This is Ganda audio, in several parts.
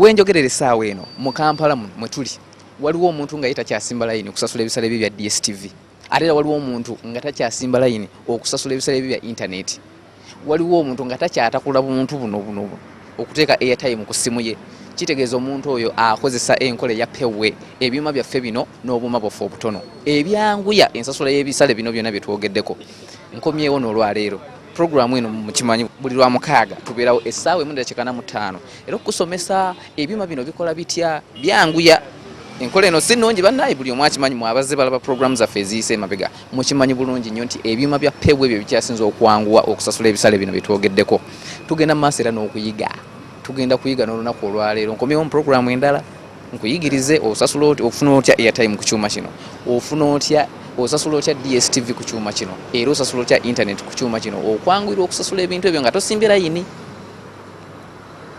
Bwenjogerera essaawa eno mu Kampala mwe tuli waliwo omuntu nga yetakyasimba layini okusasula ebisale bye bya DSTV. Ate waliwo omuntu nga takyasimba layini okusasula ebisale bye bya internet. Waliwo omuntu nga takyatakula buntu buno okuteeka airtime ku simu ye. Kitegeeza omuntu oyo akozesa enkola ya pewe ebyuma byaffe bino n'obuma bwaffe obutono. Ebyanguya ensasula y'ebisale bino byonna bye twogeddeko. Nkomyewo n'olwaleero. Programu eno mukimanyi buli lwa mukaaga tubeerawo essaawa emu n'eddakiika 5 era okusomesa ebyuma bino bikola bitya byanguya. Enkola eno si nnungi bannaye buli omu akimanyi mwabazze balaba programu zaffe eziyise emabega mukimanyi bulungi nnyo nti ebyuma bya pewe bye bikyasinza okwanguwa okusasula ebisale bino bye twogeddeko. Tugenda mu maaso era n'okuyiga. Tugenda kuyiga n'olunaku olwaleero nkomyewo mu programu endala nkuyigirize osasula ofuna otya airtime ku kyuma kino ofuna otya osasula otya DSTV ku kyuma kino era osasula otya internet ku kyuma kino okwanguyira okusasula ebintu ebyo nga tosimbye layini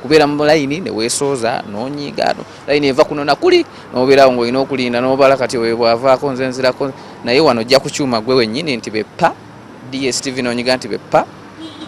kubeera mu layini ne weesooza n'onyiiga layini eva kuno nakuli n'obeerawo ng'olina okulinda n'obala kati bwavaako nze nzirako naye wano ojja ku kyuma gwe wennyini nti beppa DSTV n'onyiga nti beppa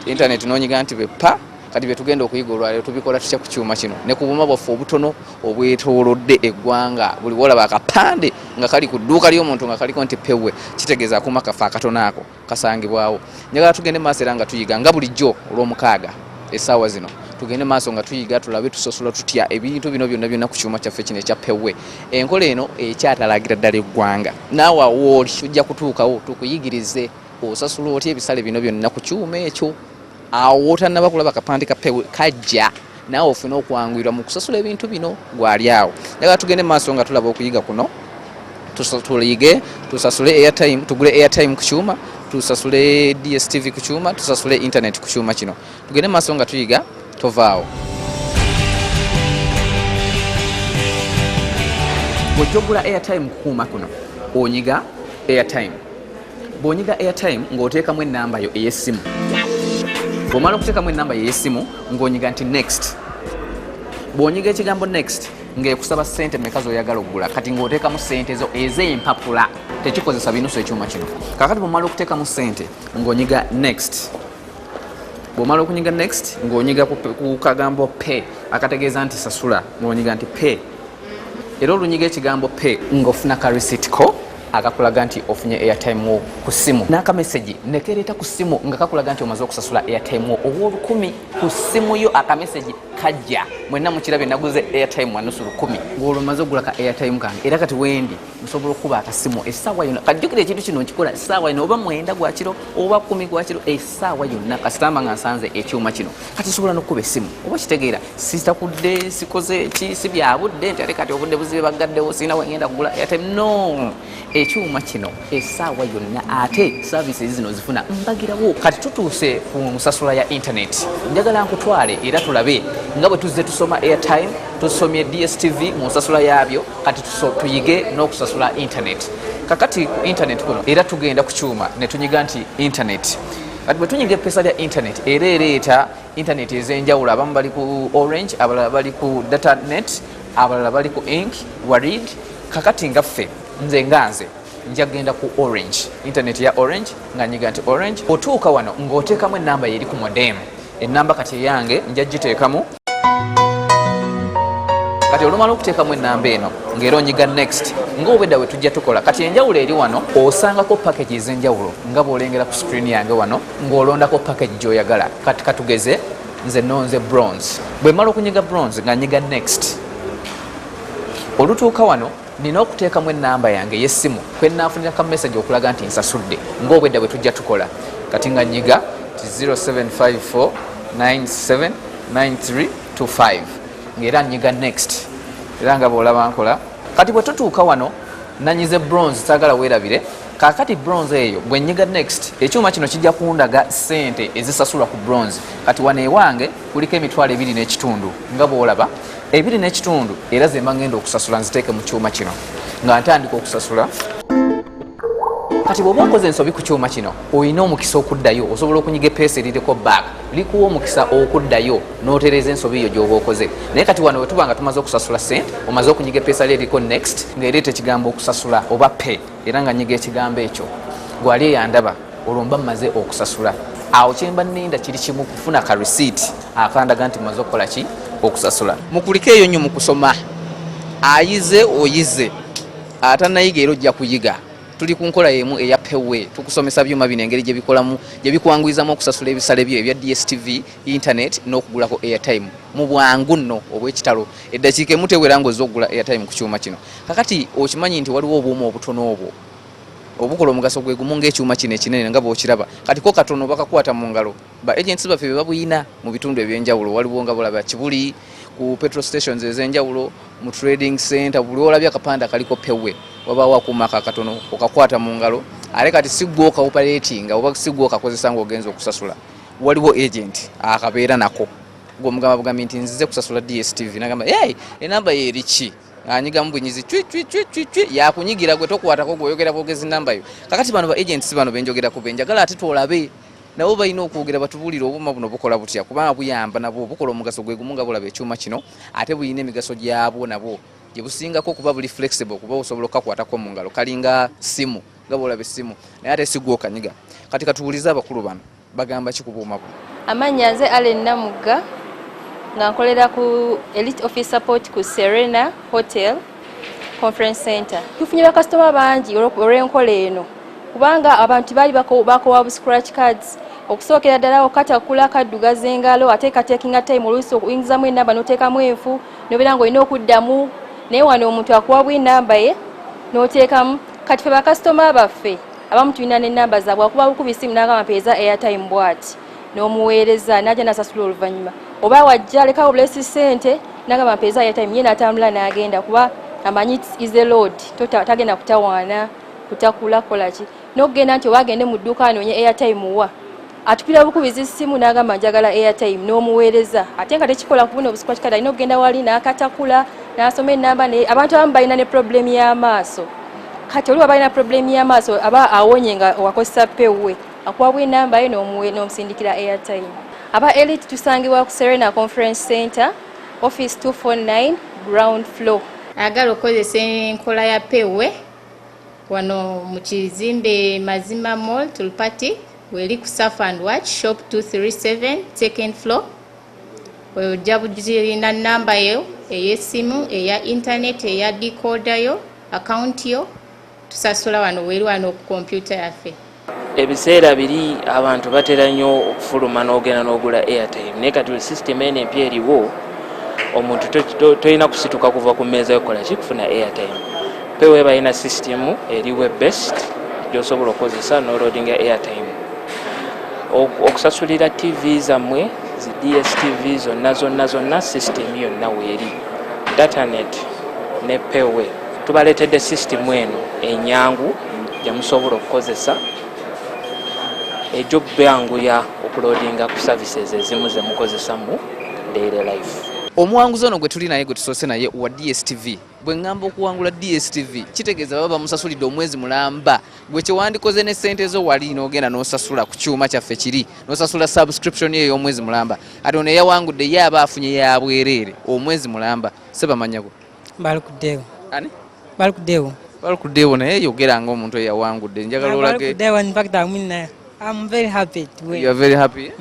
internet n'onyiga nti beppa kati bye tugenda okuyiga olwaleero tubikola tutya ku kyuma kino ne ku buma bwaffe obutono obwetoolodde eggwanga buli wolaba akapande nga kali ku dduuka ly'omuntu nga kaliko nti pewe kitegeeza akuma kaffe akatono ako kasangibwawo. Njagala tugende maaso era nga tuyiga nga bulijjo olw'omukaaga essaawa zino tugende maaso nga tuyiga tulabe tusasula tutya ebintu bino byonna ku kyuma kyaffe kino ekya pewe. Enkola eno ekyatalagira ddala eggwanga naawe awooli tujja kutuukawo tukuyigirize osasula otya ebisale bino byonna ku kyuma ekyo. Awo otannaba kulaba kapande ka pewe kajja naawe ofuna okwanguyirwa mu kusasula ebintu bino gwali awo. Njagala tugende maaso nga tulaba okuyiga kuno tuyige tusasule airtime tugule airtime ku kyuma tusasule DSTV ku kyuma tusasule internet ku kyuma kino. Tugende maaso nga tuyiga tovaawo. Bw'ojja airtime ku kuuma kuno onyiga airtime. Bw'onyiga airtime ng'oteekamu ennamba yo ey'essimu. Bw'omala okuteekamu ennamba y'essimu ng'onyiga nti next. Bw'onyiga ekigambo next ng'ekusaba ssente mmeka z'oyagala okugula kati ng'oteekamu ssente zo ez'empapula tekikozesa binusu ekyuma kino. Kaakati bw'omala okuteekamu ssente ng'onyiga next. Bw'omala okunyiga next ng'onyiga ku kagambo pay akategeeza nti sasula ng'onyiga nti pay. Era olunyiga ekigambo pay ng'ofuna ka receipt ko akakulaga nti ofunye airtime wo ku simu n'akameseji nekereeta ku simu nga kakulaga nti omaze okusasula airtime wo ow'olukumi ku simu yo akameseji kajja mwenna mukirabye naguze airtime wa nusu 10 ng'olwo maze okugula ka airtime kange era kati wendi nsobola okuba akasimu essaawa yonna kajjukira ekintu kino nkikola essaawa yonna oba 9 gwa kiro oba 10 gwa kiro essaawa yonna kasitamba nga nsanze ekyuma kino kati nsobola n'okuba essimu oba kitegeera sitakudde sikoze ki si byabudde nti ate kati obudde buzibe bagaddewo sirina wengenda kugula airtime no ekyuma kino essaawa yonna ate services zino zifuna mbagirawo. Kati tutuuse ku nsasula ya internet njagala nkutwale era tulabe nga bwe tuzze tusoma airtime tusomye DSTV mu nsasula yaabyo kati tuyige n'okusasula internet. Kakati ku internet kuno era tugenda ku kyuma ne tunyiga nti internet. Kati bwe tunyiga eppeesa lya internet era ereeta internet ez'enjawulo abamu bali ku Orange abalala bali ku Datanet abalala bali ku Ink Warid. Kakati nga ffe nze njagenda ku Orange internet ya Orange nga nyiga nti Orange. Otuuka wano ng'oteekamu ennamba yeri ku modem. Ennamba kati yange njagiteekamu. Kati olumala okuteekamu ennamba eno ng'era onyiga next ng'obwedda we tujja tukola kati enjawulo eri wano osangako package ez'enjawulo nga bw'olengera ku screen yange wano ng'olondako package gy'oyagala. Kati katugeze nze nonze bronze. Bwe mala okunyiga bronze nga nyiga next olutuuka wano nina okuteekamu ennamba yange ey'essimu kwe nnaafunira ka message okulaga nti nsasudde ng'obwedda bwe tujja tukola. Kati nga nyiga 0754979325 ng'era nyiga next era nga bw'olaba nkola. Kati bwe tutuuka wano nanyize bronze saagala weerabire. Kaakati bronze eyo bwe nyiga next ekyuma kino kijja kundaga ssente ezisasulwa ku bronze. Kati wano ewange kuliko emitwalo 2.5 nga bw'olaba 2.5 era ze mba ngenda okusasula nziteeke mu kyuma kino nga ntandika okusasula. Kati bw'oba okoze ensobi ku kyuma kino olina omukisa okuddayo osobola okunyiga eppeesa eririko back likuwa omukisa okuddayo n'otereeza ensobi eyo gy'oba okoze. Naye kati wano wetuba nga tumaze okusasula ssente omaze okunyiga eppeesa liriko next ng'ereeta ekigambo okusasula oba pay era nga nyiga ekigambo ekyo gwali eyandaba olwo mba mmaze okusasula. Awo kyemba nninda kiri kimu kufuna ka receipt akandaga nti maze okukola ki okusasula mukulike eyo nnyo mu kusoma ayize oyize atanayiga era ojja kuyiga tuli ku nkola yemu eya pewe tukusomesa byuma bino engeri gye bikolamu gye bikwanguyizamu okusasula ebisale byo ebya DSTV internet n'okugulako airtime mu bwangu nno obw'ekitalo eddakiika emu tewera ng'ozza okugula airtime ku kyuma kino kakati okimanyi nti waliwo obuuma obutono obwo obukola omugaso gwe gumu ng'ekyuma kino ekinene nga bw'okiraba kati ko katono bakakwata mu ngalo ba agents baffe be babuyina mu bitundu eby'enjawulo waliwo nga bulaba Kibuli ku petrol stations ez'enjawulo mu trading center buli olabya akapanda kaliko pewe wabaawo akuuma akatono okakwata mu ngalo ate kati si gwe okaoperatinga oba si gwe okakozesa ng'ogenza okusasula waliwo agent akabeera nako gw'omugamba bugambi nti nzize kusasula DSTV nagamba hey enamba ye eriki anyigamu bunyizi yakunyigira gwe tokwatako gw'oyogera bwogezi namba yo kakati bano ba agents bano benjogera ku benjagala ate tolabe nabo balina okwogera batubulira obuuma buno bukola butya kubanga buyamba nabo bukola omugaso gwe gumu nga bulaba ekyuma kino ate buyina emigaso gyabwo nabo gye busingako kuba buli flexible kuba osobola okukakwatako mu ngalo kalinga simu nga bwolaba essimu naye ate si gwe okanyiga kati katuwulize abakulu bano bagamba ki ku buuma buno amannya nze Allen Namugga nga nkolera ku Elite Office Support ku Serena Hotel Conference Center tufunye bakasitoma bangi olw'enkola eno kubanga abantu baali bakowa scratch cards okusookera ddala okatakula kaddugaza engalo ateekateekinga time oluusi okuyingizamu enamba n'oteekamu enfu nobeera ng'olina okuddamu naye wano omuntu akuwa enamba ye n'oteekamu kati ffe bakasitoma baffe abamu tulina n'ennamba zaabwe akuba bukuba essimu n'agamba mpeeza airtime bw'ati n'omuweereza n'ajja n'asasula oluvannyuma oba wajja lekawo bulesi ssente n'agamba mpeeza airtime ye n'atambula n'agenda kuba amanyi is a load tagenda kutawaana kutakula kolaki n'okugenda nti obagende mu dduuka anoonye airtime wa atupira bukubizi ssimu n'agamba njagala airtime n'omuweereza ate nga tekikola kubuna obuskwaki kati alina okugenda wali n'akatakula n'asoma ennamba abantu abamu balina ne problemu y'amaaso kati oliwa balina problemu y'amaaso aba awonye nga wakozesa pewe akuwabwa ennamba ye n'omusindikira airtime aba Elite tusangibwa ku Serena Conference Center office 249 ground floor agala okozesa enkola ya pewe wano mu kizimbe Mazima Mall Tulpati weli ku Surf and Watch shop 237 second floor ojja bugirina namba yo ey'essimu eya internet eya decoder yo account yo tusasula wano weli wano ku computer yaffe ebiseera biri abantu batera nnyo okufuluma n'ogenda n'ogula airtime naye kati system eno empya eriwo omuntu tolina kusituka kuva ku mmeeza yokola kikufuna airtime pewe balina system eri web based gy'osobola okukozesa n'oloadinga airtime okusasulira TV zammwe zi DSTV zonna system yonna weeri datanet ne pewe tubaleetedde system eno enyangu gyemusobola okukozesa ejjo byanguya okuloadinga ku services ezimu ze mukozesa mu daily life omuwanguzi ono gwe tuli naye gwe tusoose naye wa DSTV bwe ngamba okuwangula DSTV kitegeeza baba bamusasulidde omwezi mulamba gwe kyewandikoze ne ssente zo wali n'ogenda n'osasula ku kyuma kyaffe kiri n'osasula subscription ye y'omwezi mulamba ate ono eyawangudde ye aba afunye ya bwereere omwezi mulamba sebamanyako balukuddeewo ani balukuddeewo naye yogera ng'omuntu eyawangudde njagala olage in fact I'm very happy to win. You are very happy?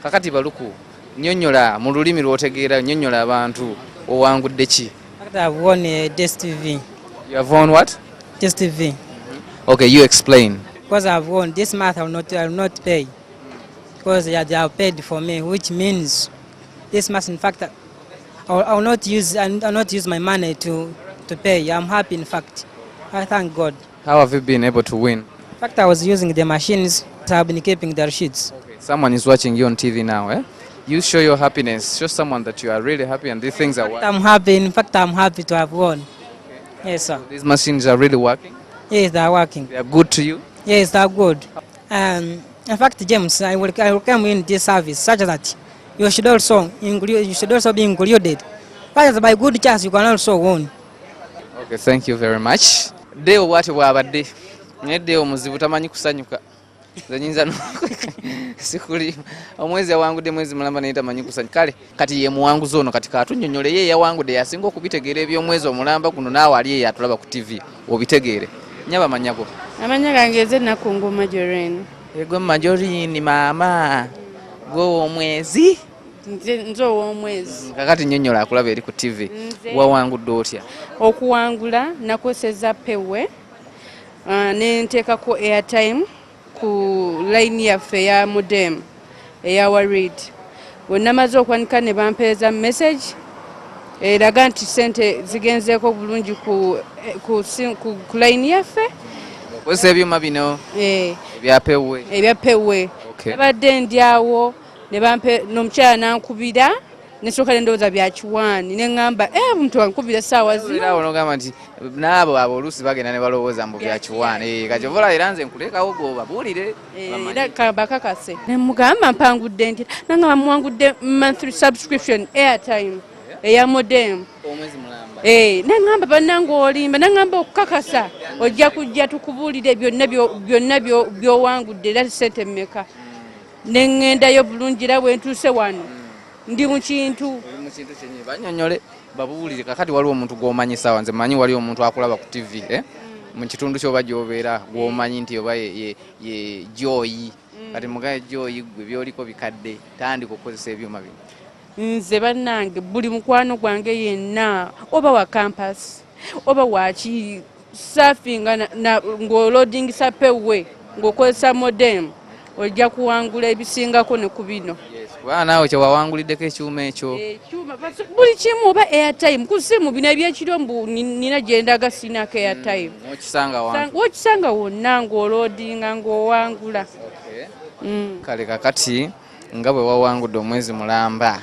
Kakati baluku nnyonnyola mu lulimi lw'otegeera nnyonnyola abantu owangudde ki? I've won DSTV. You have won what? DSTV. Okay, you explain. Because I've won this month, I will not pay because they have paid for me, which means this month, in fact, I will not use my money to pay. I'm happy, in fact. I thank God. How have you been able to win? In fact, I was using the machines. I have been keeping the receipts. Okay. Someone is watching you on TV now, eh? You show your happiness. Show someone that you are really happy and these things are working. I'm happy. In fact, I'm happy to have won. Okay. Yes, sir. So these machines are really working? Yes, they are working. They are good to you? Yes, they are good. In fact, James, I will come in this service such that you should also be included. But by good chance, you can also win. Okay, thank you very much. Deo wati wabadde. Deo muzibu tamanyi kusanyuka. Zanyinza sikuli omwezi yawangudde mwezi mulamba naye tamanyi kusanyuka. Kale kati ye muwanguzi ono kati katunnyonnyole ye yawangudde yasinga okubitegeera eby'omwezi omulamba kuno naawe ali ye yatulaba ku TV obitegeere. Nyaba manyako. Amanya gange nze Nakungu Majorine. Yego Majorine maama. Gwe omwezi nze ow'omwezi. Kakati nnyonnyola akulaba eri ku TV. Wawangudde otya? Okuwangula nakozesezza pewe ne nteekako airtime ku line yaffe eya modem eya Warid. Bwe namaze okwanika ne bampeeza message eraga nti ssente zigenzeeko bulungi ku line yaffe. Okozesa ebyuma bino ebya pewe. Ebya pewe. Nabadde ndyawo ne bampe n'omukyala nankubira nesooka nendowooza bya kiwaani ne ŋŋamba omuntu ankubira essaawa zino. Era onogamba nti n'abo oluusi bagenda ne balowooza mbu bya kiwaani. Kati ovola era nze nkulekawo g'obabuulire. Era bakakase. Ne mugamba mpangudde nti nangamba muwangudde monthly subscription airtime eya modem. Omwezi mulamba. Nangamba bannange olimba nangamba okukakasa ojja kujja tukubuulire byonna by'owangudde era ssente mmeka. Ne ŋŋendayo bulungi era bwe ntuuse wano. Ndi mu kintu kyenye bannyonnyole babuulire. Kakati waliwo omuntu gw'omanyi sawa nze manyi waliwo omuntu akulaba ku TV mu kitundu ky'oba gy'obeera gw'omanyi nti oba ye Joy. Kati mugaye Joy gwe byoliko bikadde tandika okukozesa ebyuma bino. Nze bannange buli mukwano gwange yenna oba wa campus oba waki surfinga ng'olodingisa pewe ng'okozesa modem ojja kuwangula ebisingako ne ku bino. Kubanga naawe kyewawanguliddeko ekyuma ekyo. Buli kimu oba airtime ku ssimu bino ebyekiro mbu nina gyendaga sinako airtime. Wokisanga wonna ng'olodinga ng'owangula. Kale kakati nga bwe wawangudde omwezi mulamba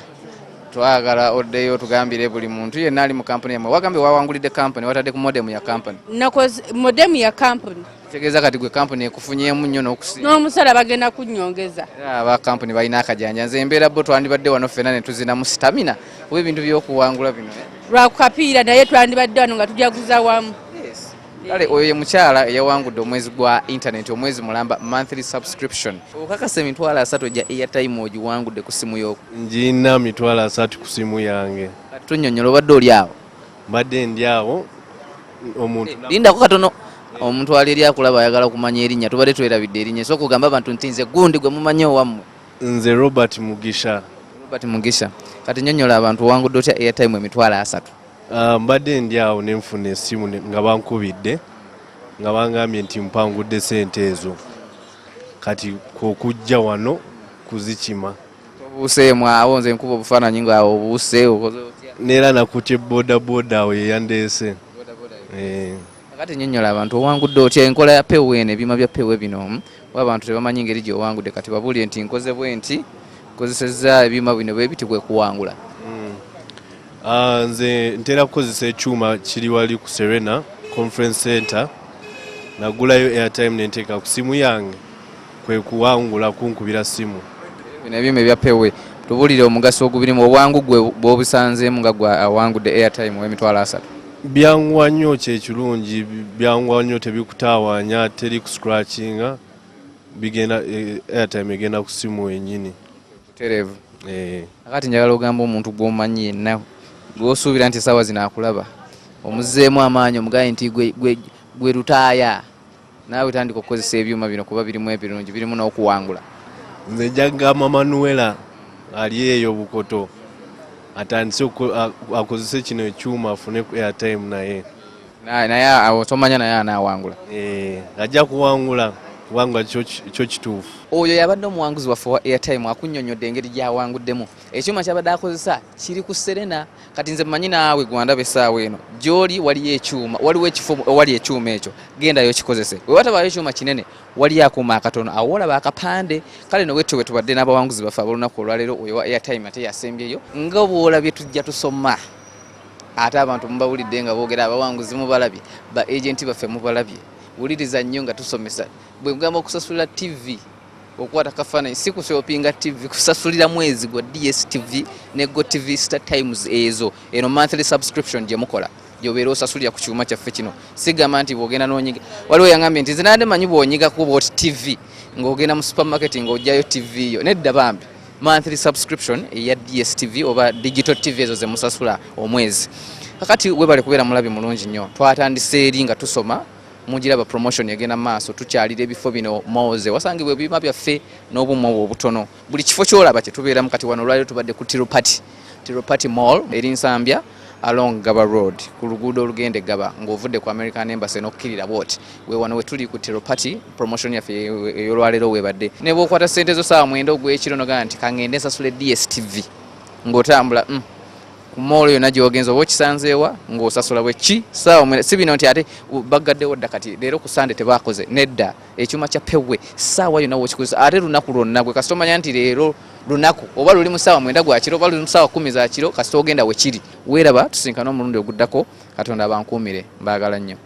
twagala oddeyo tugambire buli muntu yenna ali mu kampuni yammwe. Wagambye wawangulidde kampuni watadde ku modem ya kampuni. Modem ya kampuni. Kitegeeza kati gwe kampuni ekufunyeemu nnyo n'okusinga. N'omusala bagenda kunnyongeza. Aba kampuni balina akajanja. Nze embeera bo twandibadde wano ffenna ne tuzinamu sitamina kuba ebintu by'okuwangula bino. Lwakukapiira naye twandibadde wano nga tujaguza wamu. Kale oyo ye mukyala eyawangudde omwezi gwa internet omwezi mulamba monthly subscription. Okakasa emitwalo 3 ogya airtime ogiwangudde ku simu yo. Njina mitwalo 3 ku simu yange. Kati tunnyonnyola obadde oli awo. Mbadde ndi awo omuntu. Lindako katono. Omuntu ali eri akulaba ayagala kumanya erinnya tubadde twerabidde erinnya so kugamba abantu nti nze gundi gwe mumanyi owammwe. Nze Robert Mugisha. Robert Mugisha. Kati nnyonnyola abantu wangudde otya airtime emitwalo 3. Mbadde ndi awo ne nfuna essimu nga bankubidde nga bangambye nti mpangudde ssente ezo kati okujja wano kuzikima. Obuuseemu awo nze nkuba obufaananyi ng'awo obuuse okoze otya? Neera nakutya bodaboda awo yeyandeese. Kati nnyonnyola abantu owangudde otya enkola ya pewe eno ebyuma bya pewe bino abantu tebamanyi ngeri gy'owangudde kati babuulire nti nkoze bwe nti nkozesezza ebyuma bino bwe biti kwe kuwangula. Nze ntera kukozesa ekyuma kiri wali ku Serena Conference Center nagulayo airtime nenteeka ku simu yange kwe kuwangula kunkubira simu. Bino ebyuma ebya pewe tubuulire omugaso ogubirimu obwangu gwe bw'obusanzeemu nga gwe awangudde airtime w'emitwalo 3. Byanguwa nnyo kyekirungi byanguwa nnyo tebikutawaanya teri ku scratchinga bigenda airtime egenda ku simu yennyini. Terevu. Akati njagala ogamba omuntu gw'omanyi yenna gw'osuubira nti essaawa zino akulaba omuzzeemu amaanyi omugaye nti gwe lutaaya naawe tandika okukozesa ebyuma bino kuba birimu ebirungi birimu n'okuwangula. Nze njagamba Manuela ali eyo Bukoto atandise akozese kino ekyuma afune airtime naye awo tomanya naye anaawangula. Ajja kuwangula kubanga kyo kituufu. Oyo yabadde omuwanguzi waffe wa airtime akunnyonnyodde engeri gy'awanguddemu. Ekyuma kyabadde akozesa kiri ku Serena. Kati nze mmanyi naawe gwandaba essaawa eno gy'oli waliyo ekyuma waliwo ekifo wali ekyuma ekyo gendayo kikozese. Bwe watabaayo ekyuma kinene waliyo akuuma akatono awo olaba akapande. Kale no bwetyo bwe tubadde n'abawanguzi baffe ab'olunaku olwaleero oyo wa airtime ate yasembyeyo nga bw'olabye tujja tusoma. Ate abantu mubawulidde nga boogera abawanguzi mubalabye ba agenti baffe mubalabye. Wuliriza nnyo nga tusomesa bwe mugamba okusasulira TV okwata kafaananyi si kushopinga TV kusasulira mwezi gwa DSTV ne GoTV Star Times ezo eno monthly subscription gye mukola gy'obeera osasulira ku kyuma kyaffe kino sigamba nti bw'ogenda n'onyiga waliwo yangambye nti nze nande manyi bw'onyiga kuba oti TV ng'ogenda mu supermarket ng'ojjayo TV yo nedda bambi monthly subscription eya DSTV oba digital TV ezo ze musasula omwezi. Kakati webale kubeera mulabi mulungi nnyo twatandise eri nga tusoma mugiraba promotion yagenda maaso tukyalira ebifo bino moze wasangibwe ebima byaffe n'obumu obutono buli kifo kyolaba kye tubeera mu kati wano olwaliro tubadde ku Tiropati Mall eri Nsambya along Gaba Road ku luguudo olugende Gaba ng'ovudde ku American Embassy n'okkirira bwoti we wano we tuli ku Tiropati promotion yaffe ey'olwaliro webadde ne bw'okwata ssente zo saawa 9 ogw'ekiro nogaa nti kangende nsasule DSTV ng'otambula ku mall yonna gy'ogenza oba okisanzeewa ng'osasula bweki saawa si bino nti ate bagaddewo dda kati leero ku Sande tebaakoze nedda ekyuma kya pewe saawa yonna w'okikozesa ate lunaku lwonna gwe kasita omanya nti leero lunaku oba luli mu saawa 9 gwa kiro oba luli mu saawa 10 za kiro kasita ogenda we kiri weeraba tusinkana omulundi oguddako Katonda abankuumire mbaagala nnyo.